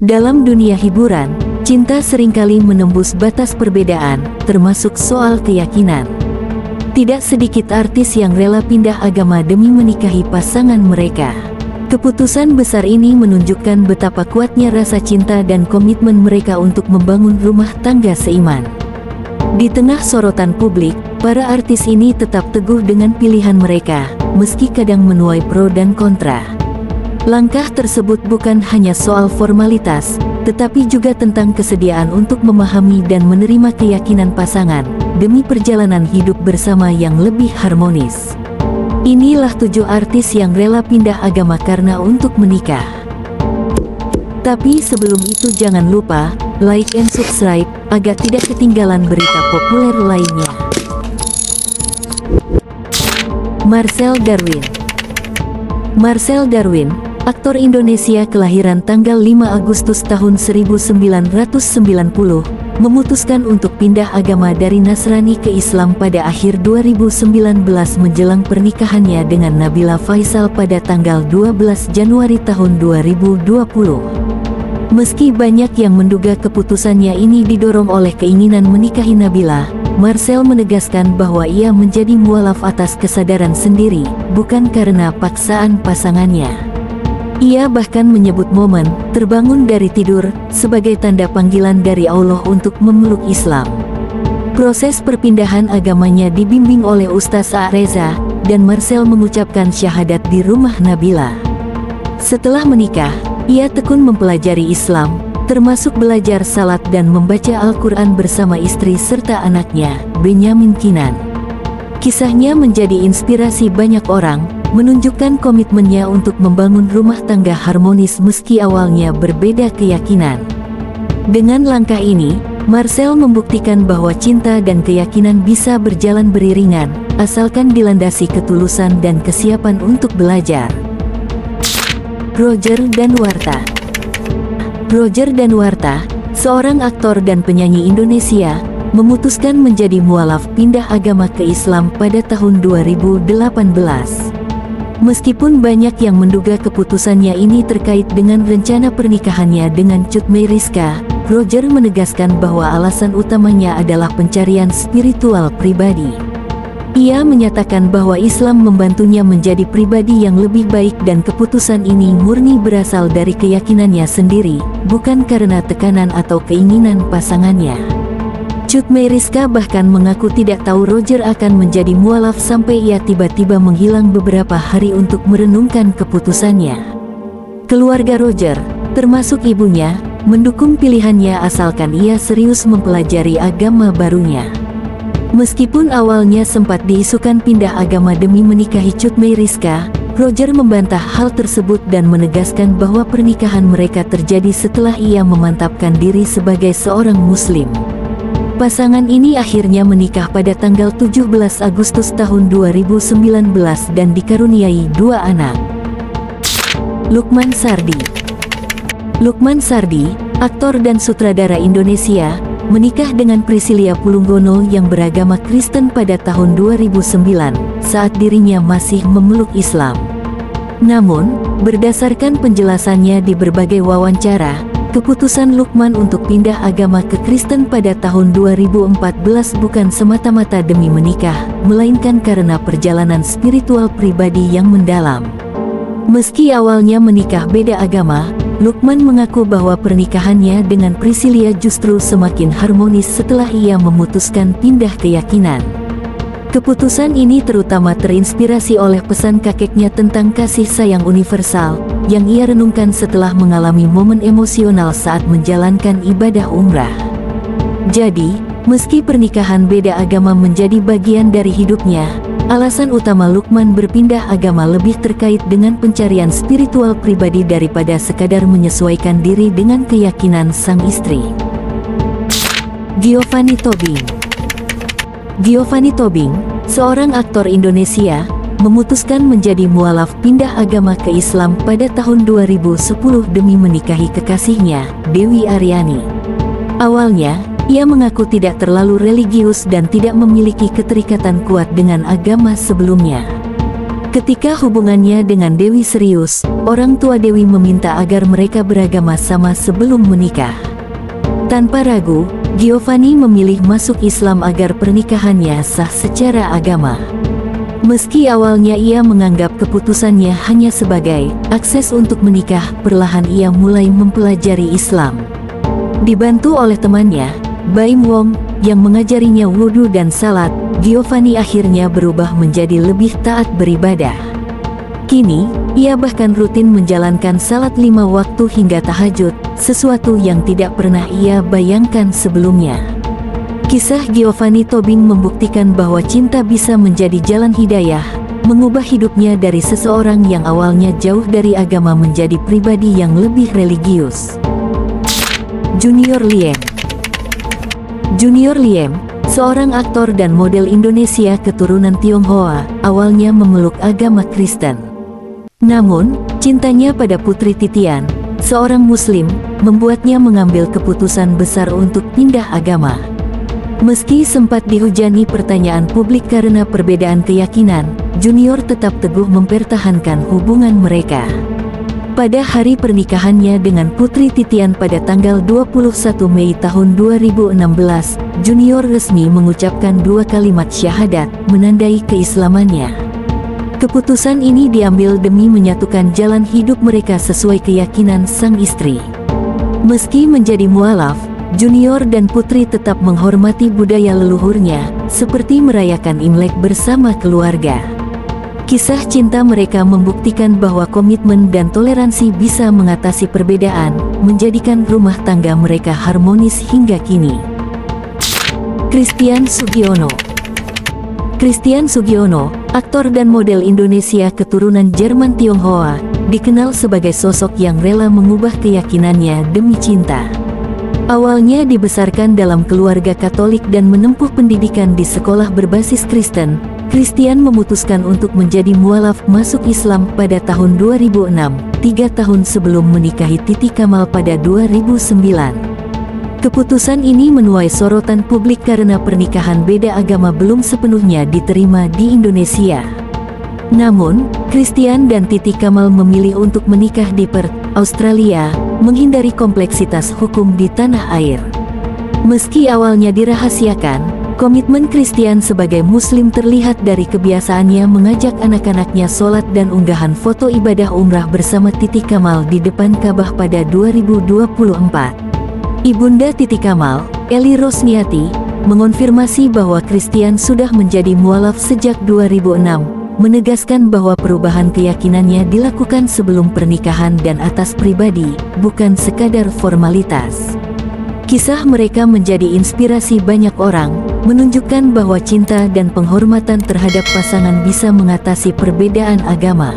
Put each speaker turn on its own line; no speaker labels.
Dalam dunia hiburan, cinta seringkali menembus batas perbedaan, termasuk soal keyakinan. Tidak sedikit artis yang rela pindah agama demi menikahi pasangan mereka. Keputusan besar ini menunjukkan betapa kuatnya rasa cinta dan komitmen mereka untuk membangun rumah tangga seiman. Di tengah sorotan publik, para artis ini tetap teguh dengan pilihan mereka, meski kadang menuai pro dan kontra. Langkah tersebut bukan hanya soal formalitas, tetapi juga tentang kesediaan untuk memahami dan menerima keyakinan pasangan, demi perjalanan hidup bersama yang lebih harmonis. Inilah 7 artis yang rela pindah agama karena untuk menikah. Tapi sebelum itu jangan lupa, like and subscribe, agar tidak ketinggalan berita populer lainnya. Marcel Darwin. Marcel Darwin, aktor Indonesia kelahiran tanggal 5 Agustus tahun 1990, memutuskan untuk pindah agama dari Nasrani ke Islam pada akhir 2019 menjelang pernikahannya dengan Nabila Faisal pada tanggal 12 Januari tahun 2020. Meski banyak yang menduga keputusannya ini didorong oleh keinginan menikahi Nabila, Marcel menegaskan bahwa ia menjadi mualaf atas kesadaran sendiri, bukan karena paksaan pasangannya. Ia bahkan menyebut momen terbangun dari tidur sebagai tanda panggilan dari Allah untuk memeluk Islam. Proses perpindahan agamanya dibimbing oleh Ustaz Reza, dan Marcel mengucapkan syahadat di rumah Nabila. Setelah menikah, ia tekun mempelajari Islam, termasuk belajar salat dan membaca Al-Quran bersama istri serta anaknya, Benyamin Kinan. Kisahnya menjadi inspirasi banyak orang, menunjukkan komitmennya untuk membangun rumah tangga harmonis meski awalnya berbeda keyakinan. Dengan langkah ini, Marcel membuktikan bahwa cinta dan keyakinan bisa berjalan beriringan, asalkan dilandasi ketulusan dan kesiapan untuk belajar. Roger Danuarta. Roger Danuarta, seorang aktor dan penyanyi Indonesia, memutuskan menjadi mualaf pindah agama ke Islam pada tahun 2018. Meskipun banyak yang menduga keputusannya ini terkait dengan rencana pernikahannya dengan Cut Meyriska, Roger menegaskan bahwa alasan utamanya adalah pencarian spiritual pribadi. Ia menyatakan bahwa Islam membantunya menjadi pribadi yang lebih baik dan keputusan ini murni berasal dari keyakinannya sendiri, bukan karena tekanan atau keinginan pasangannya. Cut Meyriska bahkan mengaku tidak tahu Roger akan menjadi mualaf sampai ia tiba-tiba menghilang beberapa hari untuk merenungkan keputusannya. Keluarga Roger, termasuk ibunya, mendukung pilihannya asalkan ia serius mempelajari agama barunya. Meskipun awalnya sempat diisukan pindah agama demi menikahi Cut Meyriska, Roger membantah hal tersebut dan menegaskan bahwa pernikahan mereka terjadi setelah ia memantapkan diri sebagai seorang Muslim. Pasangan ini akhirnya menikah pada tanggal 17 Agustus tahun 2019 dan dikaruniai 2 anak. Lukman Sardi. Lukman Sardi, aktor dan sutradara Indonesia, menikah dengan Priscilia Pulunggono yang beragama Kristen pada tahun 2009, saat dirinya masih memeluk Islam. Namun, berdasarkan penjelasannya di berbagai wawancara, keputusan Lukman untuk pindah agama ke Kristen pada tahun 2014 bukan semata-mata demi menikah, melainkan karena perjalanan spiritual pribadi yang mendalam. Meski awalnya menikah beda agama, Lukman mengaku bahwa pernikahannya dengan Priscilia justru semakin harmonis setelah ia memutuskan pindah keyakinan. Keputusan ini terutama terinspirasi oleh pesan kakeknya tentang kasih sayang universal, yang ia renungkan setelah mengalami momen emosional saat menjalankan ibadah umrah. Jadi, meski pernikahan beda agama menjadi bagian dari hidupnya, alasan utama Lukman berpindah agama lebih terkait dengan pencarian spiritual pribadi daripada sekadar menyesuaikan diri dengan keyakinan sang istri. Giovanni Tobing. Giovanni Tobing, seorang aktor Indonesia, memutuskan menjadi mualaf pindah agama ke Islam pada tahun 2010 demi menikahi kekasihnya, Dewi Aryani. Awalnya, ia mengaku tidak terlalu religius dan tidak memiliki keterikatan kuat dengan agama sebelumnya. Ketika hubungannya dengan Dewi serius, orang tua Dewi meminta agar mereka beragama sama sebelum menikah. Tanpa ragu, Giovanni memilih masuk Islam agar pernikahannya sah secara agama. Meski awalnya ia menganggap keputusannya hanya sebagai akses untuk menikah, perlahan ia mulai mempelajari Islam. Dibantu oleh temannya, Baim Wong, yang mengajarinya wudhu dan salat, Giovanni akhirnya berubah menjadi lebih taat beribadah. Kini, ia bahkan rutin menjalankan salat 5 waktu hingga tahajud, sesuatu yang tidak pernah ia bayangkan sebelumnya. Kisah Giovanni Tobing membuktikan bahwa cinta bisa menjadi jalan hidayah, mengubah hidupnya dari seseorang yang awalnya jauh dari agama menjadi pribadi yang lebih religius. Junior Liem. Junior Liem, seorang aktor dan model Indonesia keturunan Tionghoa, awalnya memeluk agama Kristen. Namun, cintanya pada Putri Titian, seorang Muslim, membuatnya mengambil keputusan besar untuk pindah agama. Meski sempat dihujani pertanyaan publik karena perbedaan keyakinan, Junior tetap teguh mempertahankan hubungan mereka. Pada hari pernikahannya dengan Putri Titian pada tanggal 21 Mei tahun 2016, Junior resmi mengucapkan 2 kalimat syahadat, menandai keislamannya. Keputusan ini diambil demi menyatukan jalan hidup mereka sesuai keyakinan sang istri. Meski menjadi mualaf, Junior dan Putri tetap menghormati budaya leluhurnya, seperti merayakan Imlek bersama keluarga. Kisah cinta mereka membuktikan bahwa komitmen dan toleransi bisa mengatasi perbedaan, menjadikan rumah tangga mereka harmonis hingga kini. Christian Sugiono. Christian Sugiono, aktor dan model Indonesia keturunan Jerman Tionghoa, dikenal sebagai sosok yang rela mengubah keyakinannya demi cinta. Awalnya dibesarkan dalam keluarga Katolik dan menempuh pendidikan di sekolah berbasis Kristen, Christian memutuskan untuk menjadi mualaf masuk Islam pada tahun 2006, 3 tahun sebelum menikahi Titi Kamal pada 2009. Keputusan ini menuai sorotan publik karena pernikahan beda agama belum sepenuhnya diterima di Indonesia. Namun, Christian dan Titi Kamal memilih untuk menikah di Perth, Australia, menghindari kompleksitas hukum di tanah air. Meski awalnya dirahasiakan, komitmen Christian sebagai Muslim terlihat dari kebiasaannya mengajak anak-anaknya sholat dan unggahan foto ibadah umrah bersama Titi Kamal di depan Ka'bah pada 2024. Ibunda Titi Kamal, Eli Rosniati, mengonfirmasi bahwa Christian sudah menjadi mualaf sejak 2006, menegaskan bahwa perubahan keyakinannya dilakukan sebelum pernikahan dan atas pribadi, bukan sekadar formalitas. Kisah mereka menjadi inspirasi banyak orang, menunjukkan bahwa cinta dan penghormatan terhadap pasangan bisa mengatasi perbedaan agama.